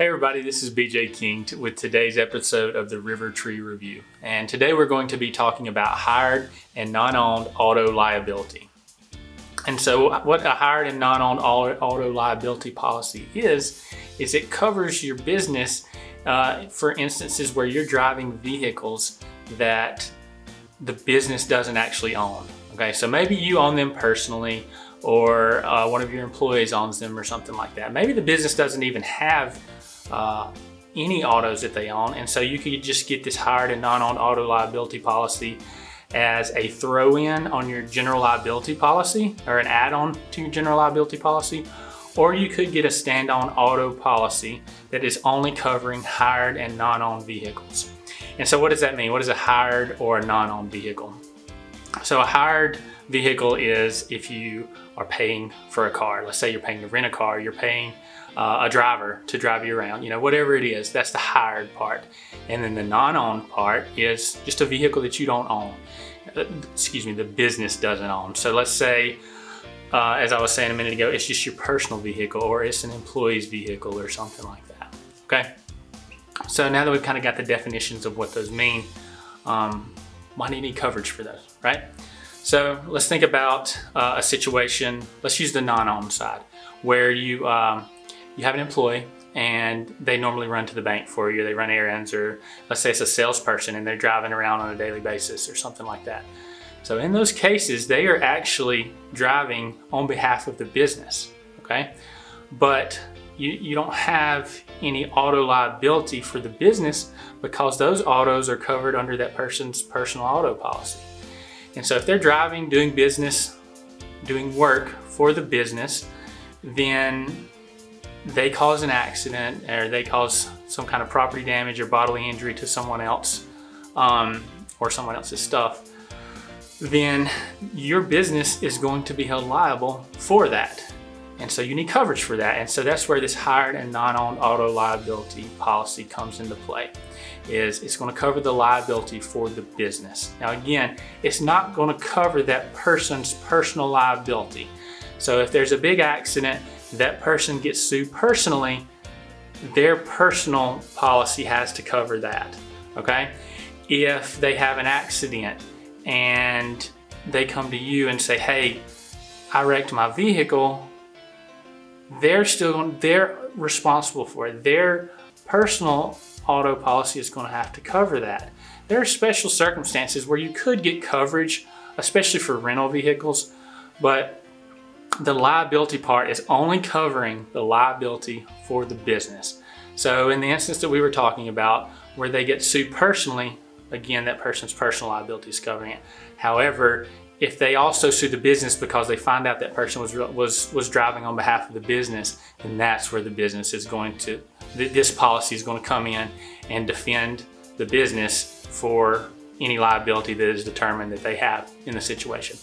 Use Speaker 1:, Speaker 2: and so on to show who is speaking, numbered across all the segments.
Speaker 1: Hey everybody, this is BJ King with today's episode of the River Tree Review. And today we're going to be talking about hired and non-owned auto liability. And so what a hired and non-owned auto liability policy is it covers your business for instances where you're driving vehicles that the business doesn't actually own. Okay, so maybe you own them personally, or one of your employees owns them or something like that. Maybe the business doesn't even have any autos that they own, and so you could just get this hired and non-owned auto liability policy as a throw-in on your general liability policy, or an add-on to your general liability policy, or you could get a stand-on auto policy that is only covering hired and non-owned vehicles. And so what does that mean? What is a hired or a non-owned vehicle? So a hired vehicle is if you are paying for a car. Let's say you're paying to rent a car, you're paying a driver to drive you around, whatever it is, that's the hired part. And then the non-owned part is just a vehicle that you don't own. The business doesn't own. So let's say, as I was saying a minute ago, it's just your personal vehicle, or it's an employee's vehicle or something like that. Okay. So now that we've kind of got the definitions of what those mean, why do you need coverage for those, right? So let's think about a situation. Let's use the non-owned side, where you have an employee and they normally run to the bank for you. They run errands, or let's say it's a salesperson and they're driving around on a daily basis or something like that. So in those cases, they are actually driving on behalf of the business, okay? But you don't have any auto liability for the business because those autos are covered under that person's personal auto policy. And so if they're driving, doing business, doing work for the business, then they cause an accident, or they cause some kind of property damage or bodily injury to someone else, or someone else's stuff, then your business is going to be held liable for that. And so you need coverage for that. And so that's where this hired and non-owned auto liability policy comes into play. It's going to cover the liability for the business. Now again, it's not going to cover that person's personal liability. So if there's a big accident, that person gets sued personally, their personal policy has to cover that, okay? If they have an accident and they come to you and say, hey, I wrecked my vehicle, they're responsible for it. Their personal auto policy is going to have to cover that. There are special circumstances where you could get coverage, especially for rental vehicles, but the liability part is only covering the liability for the business. So in the instance that we were talking about, where they get sued personally, again, that person's personal liability is covering it. However, if they also sue the business because they find out that person was driving on behalf of the business, then that's where the business is going to, this policy is going to come in and defend the business for any liability that is determined that they have in the situation.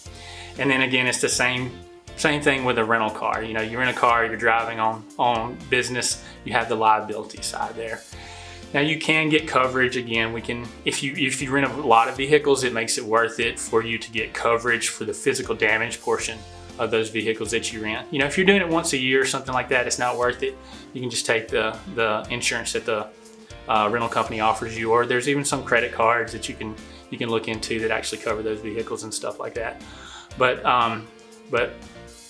Speaker 1: And then again, it's the same thing with a rental car. You rent a car, you're driving on business, you have the liability side there. Now you can get coverage. Again, if you rent a lot of vehicles, it makes it worth it for you to get coverage for the physical damage portion of those vehicles that you rent. If you're doing it once a year or something like that, it's not worth it. You can just take the insurance that the rental company offers you, or there's even some credit cards that you can look into that actually cover those vehicles and stuff like that. But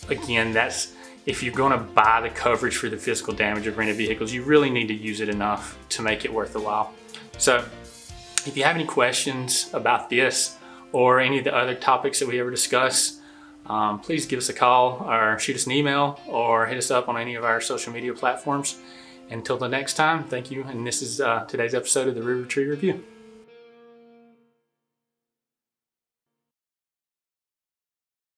Speaker 1: again, that's if you're going to buy the coverage for the physical damage of rented vehicles, you really need to use it enough to make it worth the while. So if you have any questions about this or any of the other topics that we ever discuss, please give us a call or shoot us an email or hit us up on any of our social media platforms. Until the next time, thank you. And this is today's episode of the River Tree Review.